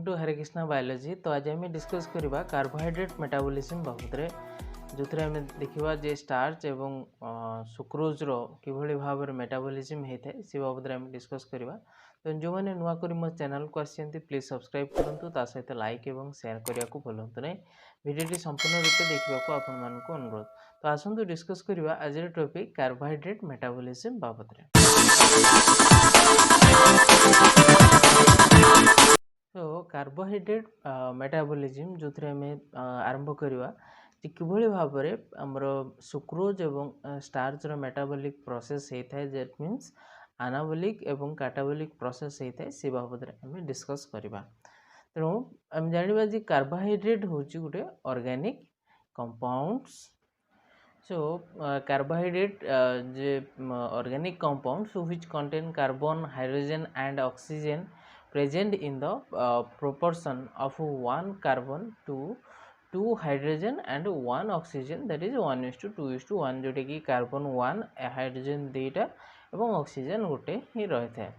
To Hare Krishna biology. तो आज आम डिस्कस करवा कार्बोहाइड्रेट मेटाबॉलिज्म बाबद जो आम देखा जे स्टार्च एवं सुक्रोज किभली भाव में मेटाबॉलिज्म होता है से बाबद आम डिस्कस करवा। तो जो मैंने नुआ कर मो चैनल को आसी प्लीज सब्सक्राइब करूँ, ता सहित लाइक और शेयर करने को भूलु ना। वीडियो संपूर्ण रूपे देखा आपण मानक अनुरोध। तो आसतु डिस्कस करवा आज टॉपिक कार्बोहाइड्रेट मेटाबॉलिज्म बाबद। तो कार्बोहाइड्रेट मेटाबॉलिज्म जो आम आरंभ करवा किभली भाव में आमर सुक्रोज एवं स्टार्च मेटाबॉलिक प्रोसेस होता है, दैट मीन्स एनाबॉलिक एवं कैटाबॉलिक प्रोसेस होता है से बाबद आम डिस्कस करवा। तेणु आम जाना जी कार्बोहाइड्रेट हूँ गोटे organic compounds. So carbohydrate J organic compounds which contain carbon, hydrogen and oxygen present in the proportion of 1 carbon to 2 hydrogen and 1 oxygen, that is 1:2:1, Jote कि कार्बन 1 हाइड्रोजन 2टा एवं ऑक्सीजन गोटे ही रही है।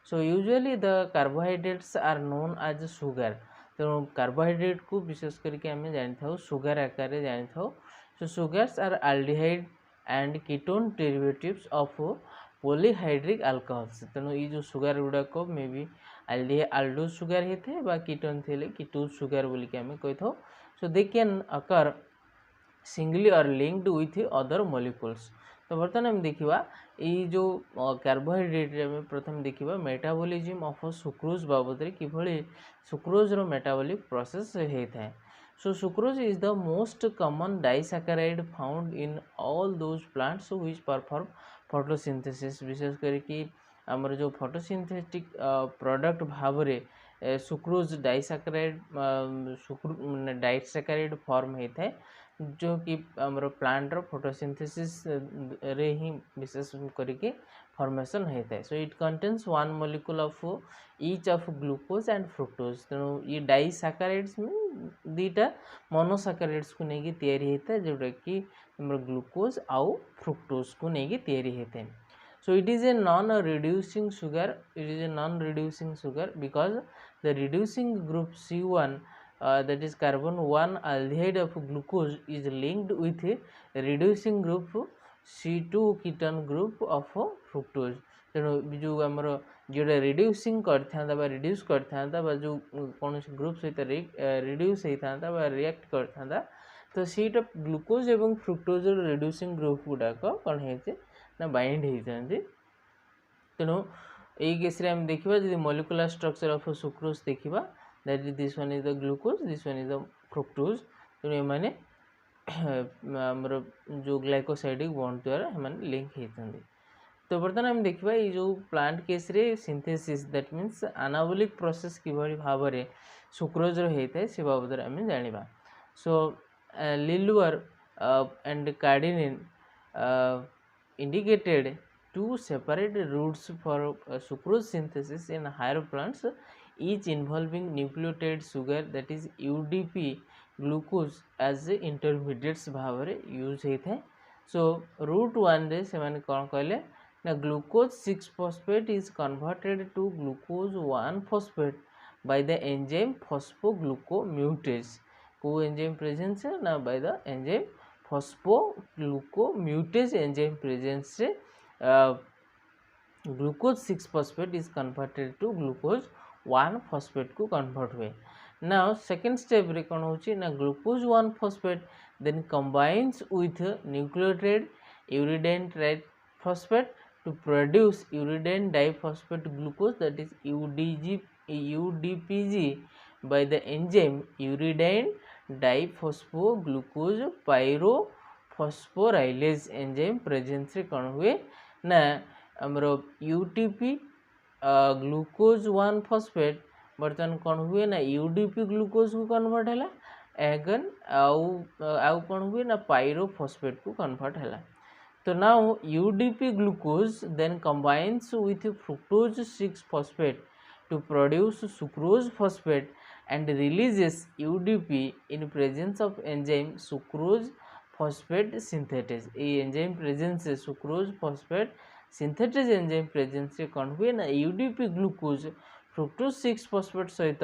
So usually the carbohydrates are known as sugar. तेणु carbohydrate को विशेष करके आम जानी था सुगर आकार जानी था। So sugars are aldehyde and ketone derivatives of polyhydric alcohols. तेणु ये जो सुगर गुड़ाक मे बी aldose सुगर होते हैं बा कीटोन थे कीटोन सुगर बोल के आम कही था। सो दे कैन अकर सिंगली और लिंक्ड विथ अदर मॉलिक्यूल्स। तो बर्तमान आम देखा ये जो कार्बोहाइड्रेट में प्रथम देखा मेटाबॉलिज्म ऑफ सुक्रोज बाबद किभली सुक्रोज रो मेटाबॉलिक प्रोसेस होता है। So sucrose is the most common disaccharide found in all those plants which perform photosynthesis. विशेष करके आमर जो फोटोसिंथेटिक प्रोडक्ट भाव में सुक्रोज डाइसैकेराइड डाइसैकेराइड फॉर्म होता है, जो कि आमर प्लांट रो फोटोसिंथेसिस रे ही विशेष करके फॉर्मेशन होता है। So it contains one molecule of each of glucose and fructose. तेणु ये डाइसैकेराइड्स में दुईटा मोनोसैकेराइड्स को लेकिन तैयारी होता है, जोटा कि ग्लूकोज आउ फ्रुक्टोज को लेकिन तैयारी होता है। So it is a non-reducing sugar. It is a non-reducing sugar because the reducing group C1, that is carbon 1 aldehyde of glucose, is linked with a reducing group C2 ketone group of fructose. तेणु जो आमर जोटा reducing करता reduce करता जो कौन group सहित reduce होता रिएक्ट करता, तो सीटा ग्लूकोज एवं फ्रुक्टोज रिड्यूसिंग ग्रुप गुड़ाक कौन है ना बाइंड होती। तेणु यही केस आम देखा जी मॉलिक्यूलर स्ट्रक्चर ऑफ सुक्रोज देखा, that is this one is the glucose, this one is the fructose. तेणु ये आमर जो ग्लाइकोसाइडिक बॉन्ड द्वारा हमारे लिंक होती। तो बर्तमान आम देखा ये जो प्लांट केस रे synthesis, that means anabolic process किभली भाव में सुक्रोज होता है से बाबद आम जाना। So Leloir and Cardini indicated two separate routes for sucrose synthesis in higher plants, each involving nucleotide sugar, that is UDP glucose as intermediates भाव में यूज होता है। सो रूट 1 रे से मैंने कौन कहले ना glucose 6 phosphate is converted to glucose 1 phosphate by the enzyme phosphoglucomutase. को एंजाइम प्रेजेंस है ना by the enzyme phosphoglucomutase enzyme presence से glucose 6 phosphate is converted to glucose 1 phosphate को कन्वर्ट हुए। नाउ सेकेंड स्टेप रे कौन होची ना glucose 1 phosphate then combines with nucleotide uridine triphosphate to produce uridine diphosphate glucose, that is UDPG by the enzyme uridine डाइफॉस्फोग्लूकोज पायरोफॉस्फोराइलेज enzyme presence रे कौन हुए ना आमर यूटीपी ग्लूकोज 1 फॉस्फेट बर्तमान कौन हुए ना यूडीपी ग्लूकोज को कन्वर्ट है एगन आउ कौन हुए ना पायरोफॉस्फेट को कन्वर्ट है। तो now UDP glucose then combines with fructose 6 phosphate to produce sucrose phosphate and releases UDP in presence of enzyme sucrose phosphate synthetase। ये एंजाइम प्रेजेंस से sucrose phosphate synthetase enzyme presence से कौन हुए ना UDP glucose fructose 6 phosphate सहित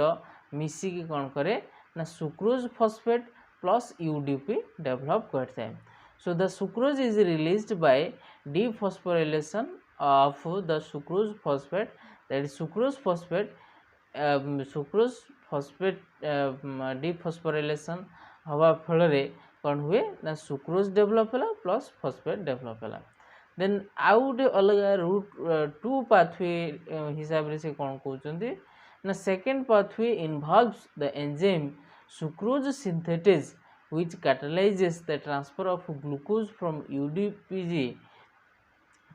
मिसिकी कौन करे ना sucrose phosphate plus UDP develop करता है. So the sucrose is released by dephosphorylation of the sucrose phosphate, that is sucrose phosphate. Sucrose phosphate dephosphorylation हवा फल कौन हुए ना सुक्रोज डेवलप है प्लस फॉस्फेट डेवलप है. देन आउ गोटे अलग रूट टू पाथवे हिसाब से कौन कहते ना second pathway involves the enzyme sucrose synthetase which catalyzes the transfer of glucose from UDPG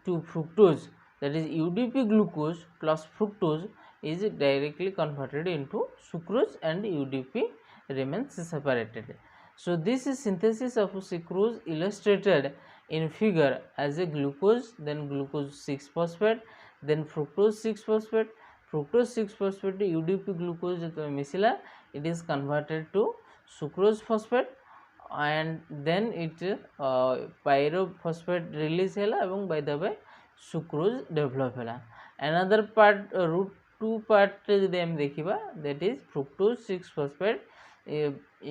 to fructose, that is UDP glucose plus fructose is directly converted into sucrose and UDP remains separated. So this is synthesis of sucrose illustrated in figure as a glucose, then glucose 6 phosphate, then fructose 6 phosphate. Fructose 6 phosphate UDP glucose जो मिसिला, it is converted to sucrose phosphate and then it pyrophosphate release है एवं by the way sucrose develop है. Another part root 2 part यदि हम देखिबा that is fructose 6 phosphate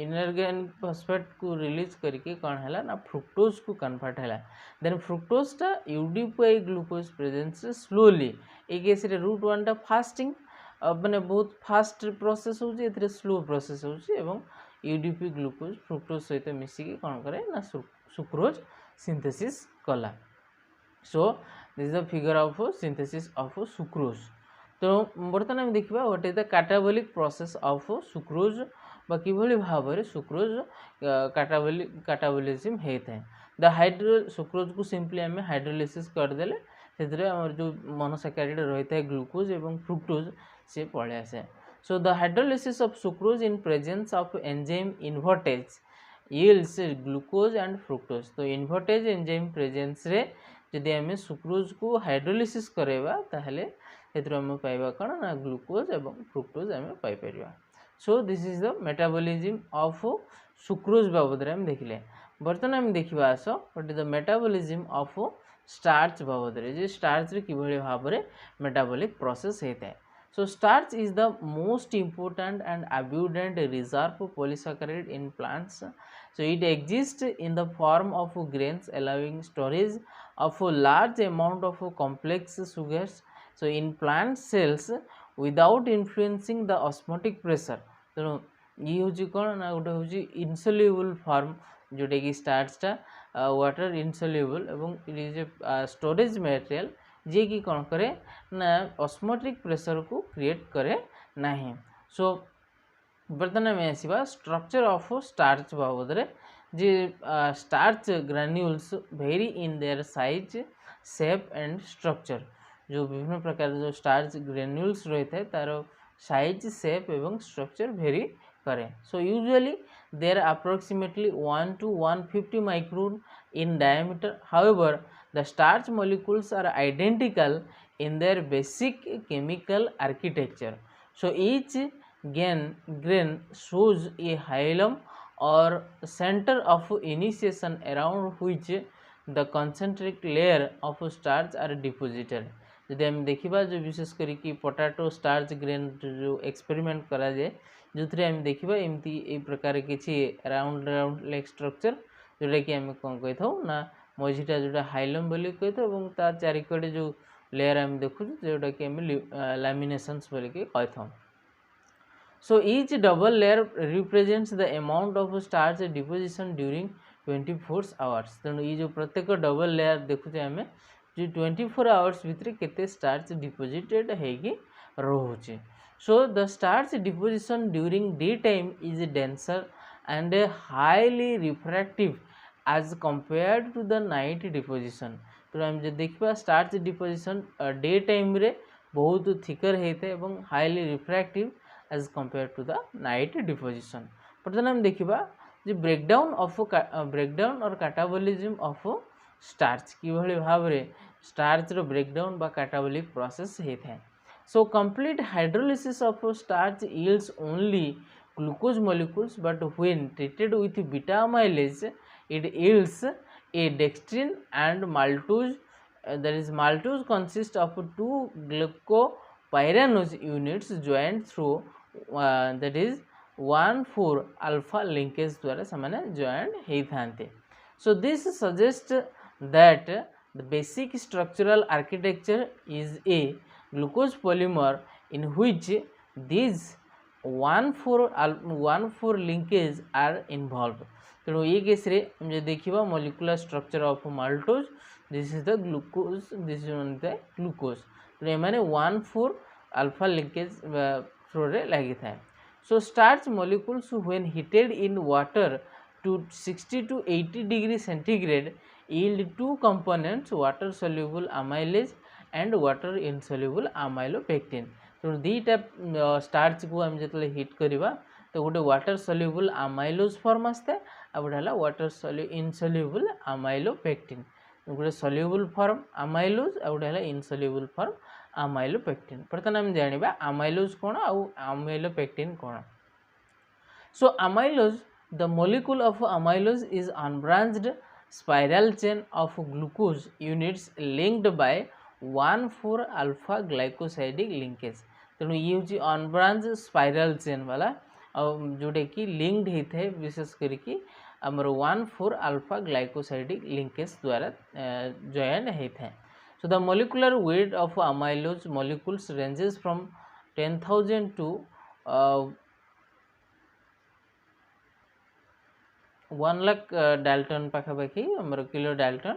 inorganic phosphate को release करके कौन है ना फ्रुक्टोज को कन्वर्ट है. देन फ्रुक्टोज टा यूडीपी ग्लूकोज प्रेजेंस स्लोली ए केस रे रूट 1 टा फास्टिंग माने बहुत फास्ट प्रोसेस होची, एथरे स्लो प्रोसेस होची एवं यूडीपी ग्लूकोज फ्रुक्टोज सहित मिसिकी कौन करे ना सुक्रोज सिंथेसिस कला. सो this is the figure of synthesis of sucrose. तो बर्तमान आम देखा what is the catabolic process of sucrose बा किभली भाव में सुक्रोज कैटाबोलिज्म होता है. द हाइड्रो सुक्रोज को सिंपली आम हाइड्रोलिसिस करदेले से जो मोनोसैकेराइड रही है ग्लूकोज एवं फ्रुक्टोज से पड़े आसे. So the hydrolysis of sucrose in presence of enzyme invertase yields glucose and fructose. तो invertase enzyme presence रे जदि आम सुक्रोज को हाइड्रोलिसिस करेबा ताहले एथरो हम पाइबा कौन ना ग्लूकोज एवं फ्रुक्टोज आम पाई परिबा. So this is the metabolism of sucrose बाबद हम देखले. बर्तमान आम देखिबा आस what is the metabolism of starch बाबद रे जे स्टार्च रे किभली भाव रे मेटाबॉलिक प्रोसेस होता है. So starch is the most important and abundant reserve of polysaccharide in plants. So it exists in the form of grains, allowing storage of a large amount of complex sugars. So in plant cells without influencing the osmotic pressure. So ये होची कौन ना गोटे होची insoluble form जोटा कि starch टा water insoluble एवं it is a storage material जे कि कौन करे ना ऑस्मोटिक प्रेशर को क्रिएट करे नहीं. सो बर्तमान में आसवा स्ट्रक्चर ऑफ स्टार्च बाबद रे जे starch granules vary in their size shape and structure. जो विभिन्न प्रकार जो स्टार्च ग्रान्यूल्स रही है तार साइज शेप एवं स्ट्रक्चर वेरी करे. So usually there approximately 1 to 150 micron in diameter. However, the starch molecules are identical in their basic chemical architecture. So each grain shows a hilum or center of initiation around which the concentric layer of starch are deposited. यदि हम देखा जो विशेष करी potato starch grain जो experiment करा जाए जो थे आम देखा एमती ए प्रकार किसी राउंड राउंड लाइक स्ट्रक्चर जोटा कि आम कौन कही था ना मझीटा जोटा हाइलम बोली कही था तार चारिकड़े जो लेयर आम देखु जोटा कि आम लैमिनेशंस बोली कही था. So each double layer represents the amount of starch deposition during 24 hours. तेणु ये जो प्रत्येक डबल लेयर देखुचे आम जो 24 आवर्स भितर केते स्टार्च डिपोजिटेड होगी रोचे. So the starch deposition during daytime is denser and highly refractive as compared to the night deposition. तो हम जो देखा स्टार्च डिपोजिशन डे टाइम रे बहुत थिकर होता है और highly refractive as compare to the night deposition. बर्तमान हम देखा जो ब्रेकडाउन और कैटाबोलिज्म ऑफ स्टार्च किभली भाव में स्टार्च रो ब्रेकडाउन बा कैटाबोलिक प्रोसेस होता है. So complete hydrolysis of starch yields only glucose molecules, but when treated with beta amylase, it yields a dextrin and maltose. That is, maltose consists of two glucopyranose units joined through that is 1,4 alpha linkage द्वारा ସେମାନେ joined ହେଇଥାନ୍ତି। So this suggests that the basic structural architecture is a glucose polymer in which these 1,4 linkage are involved। तेणु ये case रे हम देखिबा molecular structure of maltose, this is the glucose, this is the glucose। तो एमाने 1,4 alpha linkage flow रे लागि थाए। So starch molecules when heated in water to 60 to 80 degree centigrade yield two components, water soluble amylase and water insoluble amylopectin। तो दीटा starch को हम जतले heat करबा तो गोटे वाटर सल्यूबल अमाइलोज फॉर्म आस्ते आ गोटे हला वाटर इनसल्यूबल अमाइलोपेक्टिन। गोटे सल्यूबल फॉर्म अमाइलोज आ गोटे हला इनसल्यूबल फॉर्म अमाइलोपेक्टिन। बर्तमान हम जानिबा अमाइलोज कोन आ अमाइलोपेक्टिन कोन। So amylose, the molecule of amylose is unbranched spiral chain of glucose units linked by 1,4 alpha glycosidic linkage। तेणु ये हूँ अनब्रांच स्पाइराल चेन वाला जोटा कि लिंक्ड होता है विशेष करके आमर 1,4 अल्फा ग्लाइकोसाइडिक लिंकेज द्वारा जॉइन होता है। So the molecular weight of amylose molecules ranges from 10,000 to 1 lakh Dalton पाखापाखि आमर kilo dalton.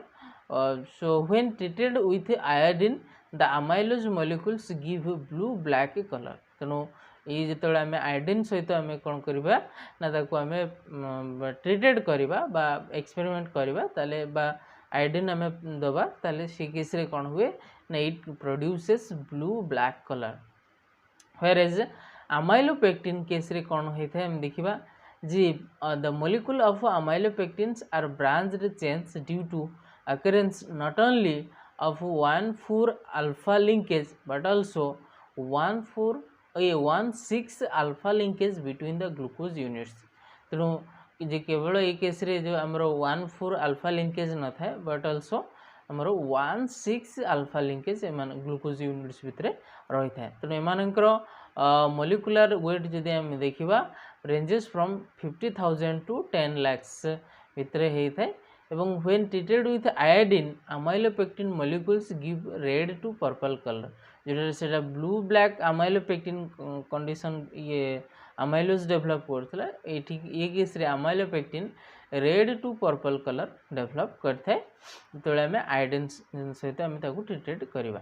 So when treated with iodine the amylose molecules give blue black colour. तेणु ये जो आम आयोडीन सहित आम कौन करवा ना ताको आम ट्रीटेड करवा बा एक्सपेरिमेंट करवा ताले बा आयोडीन आम दबा ताले से केस रे कौन हुए ना it produces blue black colour. Whereas amylopectin case रे कौन होता है हम देखिबा जी the molecule of amylopectins are branched chains due to occurrence not only of 1,4 alpha linkage but also 1,6 alpha linkage between the glucose units। तेणु जे केवल ये case रे जो हमर 1,4 alpha linkage न थाए but also हमर 1,6 alpha linkage एमान ग्लूकोज यूनिट्स भितरे रही थाए। तेणु एमानकर मोलिकुलर वेट जदि हम देखिबा रेंजेस फ्रॉम 50,000 टू 10 lakhs भितरे होता है। एवं when treated with iodine amylopectin molecules give red to purple colour. जो सेटा ब्लू ब्लैक अमाइलोपेक्टिन कंडीशन ये अमाइलोज डेवलप करथला एठी ये केस रे amylopectin red to purple colour develop करथे तळे हमें आयोडीन सहित हम ताको ट्रीटेड करबा।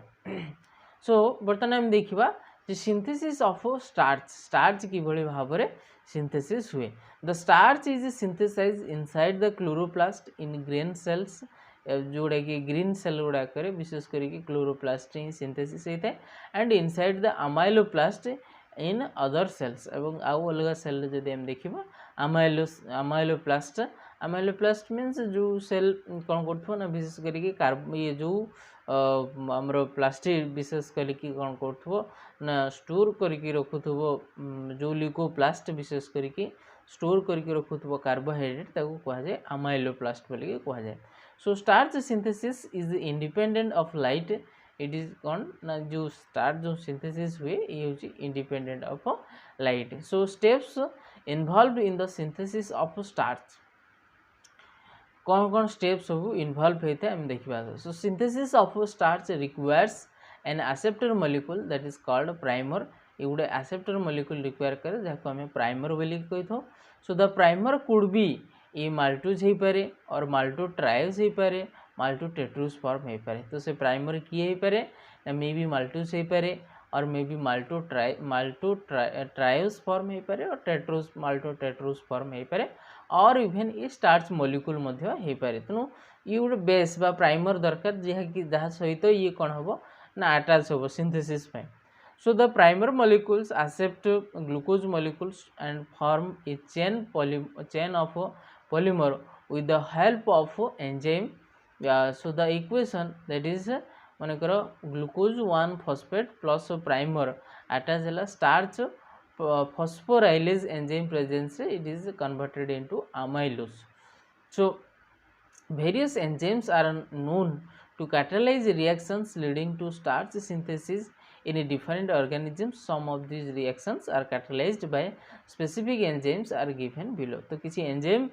सो बर्तमान हम देखिबा जे सिंथेसिस ऑफ स्टार्च, स्टार्च कि भली भाबरे सिंथेसिस हुए। The starch is synthesize inside the chloroplast in green cells, जोड़ा कि ग्रीन सेल गुड़ा करे विशेष करके क्लोरोप्लास्ट ही सिंथेसिस होता है and inside the amyloplast in other sales. एवं आउ अलग सेल जदि हम देखिबा अमाइलोप्लास्ट, अमाइलोप्लास्ट मीन्स जो सेल कौन करथो ना विशेष करके कार्ब ये जो आमर प्लास्टिक विशेष करके कौन करथो ना स्टोर करके रखुथबो जो लिकोप्लास्ट विशेष करके स्टोर करके रखुथबो कार्बोहाइड्रेट ताको कहा जाए अमाइलोप्लास्ट बोली कहा जाए। So starch synthesis is independent of light, it is कौन ना जो स्टार्च जो सिंथेसिस हुए ये होची independent of light. So steps involved in the synthesis of starch, कौन कौन स्टेप सब इन्वॉल्व होता है हम देखा। So synthesis of starch requires an acceptor molecule that is called primer. ये गोटे एक्सेप्टर मॉलिक्यूल रिक्वायर करे जहाँ आम प्राइमर बोली कही था। सो द प्राइमर कुड बी ये माल्टोज हो पारे और माल्टो ट्रायोज हो पारे, माल्टो टेट्रोज फॉर्म हो पारे। तो से प्राइमर किए हो पारे ना मे बी माल्टोज हो पारे और मे बी माल्टो ट्रायोज फॉर्म हो पारे और टेट्रोज माल्टो टेट्रोज फॉर्म हो पारे और इवेन ये स्टार्च मॉलिक्यूल मध्य हो पारे। तेणु ये गोटे बेस बा प्राइमर दरकार जहाँ सहित ये कौन हम ना अटैच हम सिंथेसिस पे। So the primer molecules accept glucose molecules and form a chain of polymer with the help of enzyme। So the equation that is मानकर glucose 1 phosphate plus primer attach है starch phosphorylase enzyme presence it is converted into amylose। So various enzymes are known to catalyze reactions leading to starch synthesis in a different organisms. Some of these reactions are catalyzed by specific enzymes are given below. तो किसी enzyme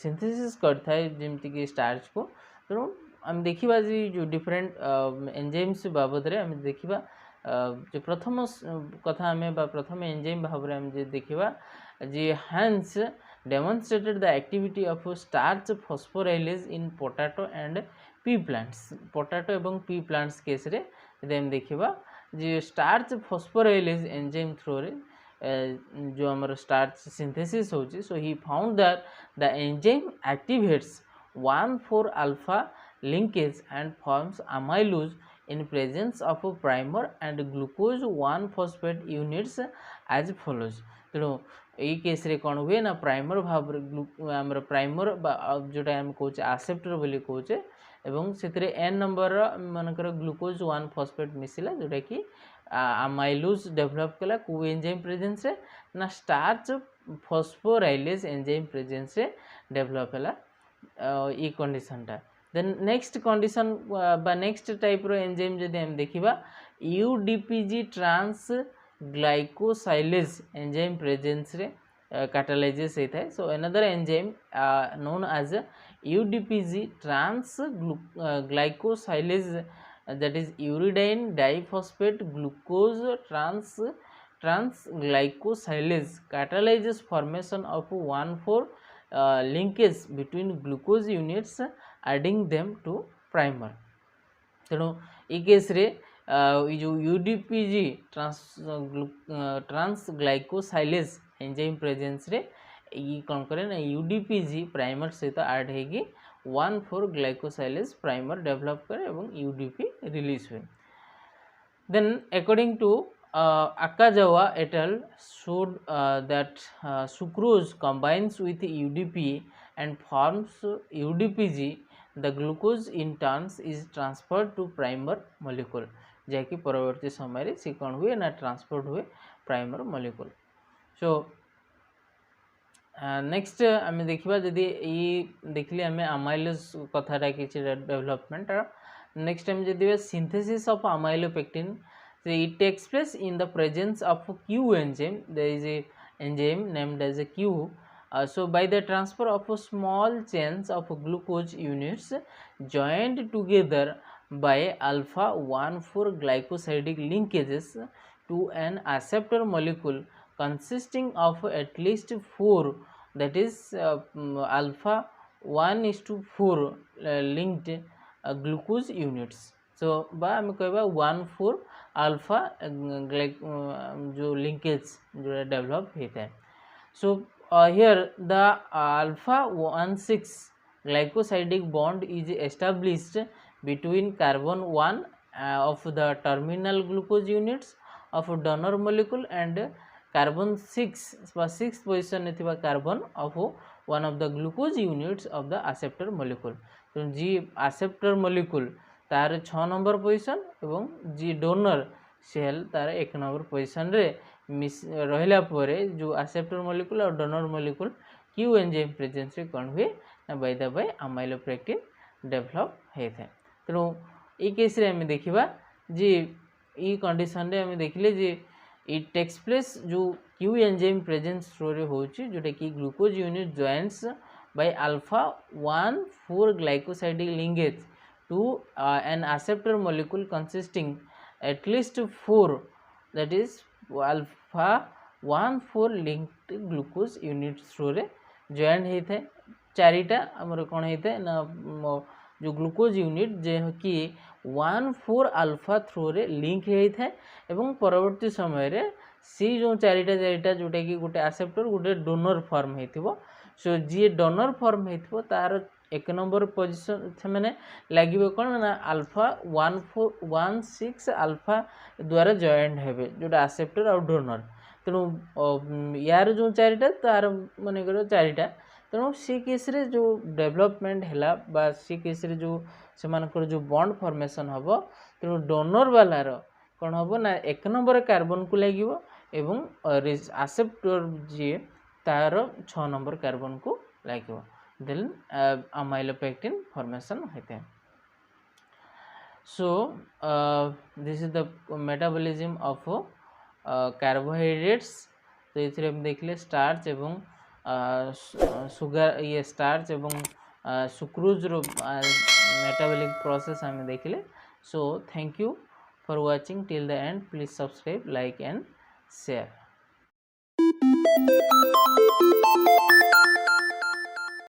synthesis करता है जमती कि starch को तेणु आम देखा जो डिफरेंट एंजाइम्स बाबद आम देखा जो प्रथम कथा आम प्रथम एंजाइम भाव में आम देखा जे hence demonstrated the activity of starch phosphorylase in potato and pea plants. potato एवं pea plants केस रे यदि हम देखा जे starch phosphorylase enzyme थ्रू रे जो आमर starch synthesis होची, so he found that the enzyme activates 1,4 alpha linkage and forms amylose in presence of a primer and glucose 1-phosphate units as follows. तेणु यही केस रे कौन हुए ना प्राइमर भाव आमर प्राइमर जोटा आम कहे आसेप्टर बोली कहे एवं से एन नंबर मानकर ग्लूकोज 1-phosphate मिसला जोटा कि अमाइलोज डेवलप कला को एंजाइम प्रेजेंस रे ना स्टार्च फॉस्फोराइलेज एंजाइम प्रेजेंस रे डेवलप कला ये कंडीशन टा. देन नेक्स्ट कंडीशन बा नेक्स्ट टाइप रो एंजाइम जदि हम देखिबा यूडीपीजी ट्रांस ग्लाइकोसाइलेज एंजाइम प्रेजेंस रे catalyzes होता है. So another enzyme known as UDPG trans glycosylase that is uridine diphosphate glucose trans glycosylase catalyzes formation of 1,4 linkage between glucose units adding them to primer. तेणु ये case रे जो यूडीपीजी trans ग्लाइकोसाइलेज enzyme presence रे ये कौन करे ना यूडीपीजी प्राइमर सहित ऐड होगी 1,4 ग्लाइकोसाइलेज प्राइमर डेवलप करे एवं यूडीपी रिलीज हुए. Then according to Akazawa et al. Showed that sucrose combines with UDP and forms UDPG. The glucose in turns is transferred to primer molecule जैकि परवर्ती समय रे से कौन हुए ना ट्रांसपोर्ट हुए प्राइमर मोलिक्यूल. सो नेक्स्ट आम देखा जदि ये देखली आम अमाइलोज कथाटा किसी डेवलपमेंट. नेक्स्ट टाइम जदि synthesis of amylopectin, it takes place in the presence of Q enzyme. There is a enzyme named as a Q. So by the transfer of small chains of glucose units joined together by alpha 1,4 glycosidic linkages to an acceptor molecule consisting of at least 4, that is alpha 1:4 linked glucose units. So बा आम कहबा 1,4 alpha जो linkage जो develop होता है. So here the alpha 1,6 glycosidic bond is established between carbon 1 of the terminal glucose units of donor molecule and carbon 6 বা 6th position में थिबा carbon of one of the glucose units of the acceptor molecule. तो जी acceptor molecule तार 6 number position एवं जी donor cell तार 1 number position रे miss रहला परे जो एक्सेप्टर मोलिक्यूल और donor molecule Q enzyme presence रे कोन हुए ना by the by amylopectin develop होता है. तेणु ये केस रे हम देखिबा जे ई कंडीशन रे हम देखिले जे इट टेक्स प्लेस जो क्यू एंजाइम प्रेजेंस थ्रू रे होची जोटा कि glucose unit joints by alpha 1,4 glycosidic linkage to an acceptor molecule consisting at least 4, that is alpha 1,4 linked glucose units through रे joined होता है. चारिटा आमर कौन होता है ना जो ग्लूकोज यूनिट जे कि 1,4 अल्फा थ्रू रे लिंक होता है एवं परवर्ती समय रे सी जो चारिटा जोटा कि गोटे एक्सेप्टर गोटे डोनर फॉर्म होइथिबो. सो जी डोनर फॉर्म होइथिबो तार 1 नंबर पोजिशन से मैंने लगे कौन ना अल्फा 1,6 अल्फा द्वारा जॉइंट हेबे जोटा एक्सेप्टर और डोनर. तेणु यार जो चारिटा तार मन कर चारिटा तेणु सी केस रे जो डेवलपमेंट हैला बा सी केस रे जो से मानकर जो बॉन्ड फॉर्मेशन हबो तेणु डोनर वालार कौन हबो ना 1 नंबर कार्बन को लगिवो एवं एक्सेप्टर जी तार 6 नंबर कार्बन को लगिवो. then amylopectin formation होते हैं. So this is the metabolism of carbohydrates. तो ये हम देखले स्टार्च एवं सुगर ये स्टार्च एवं सुक्रोज रो मेटाबॉलिक प्रोसेस आम देखले. So thank you for watching till the end. Please subscribe, like and share.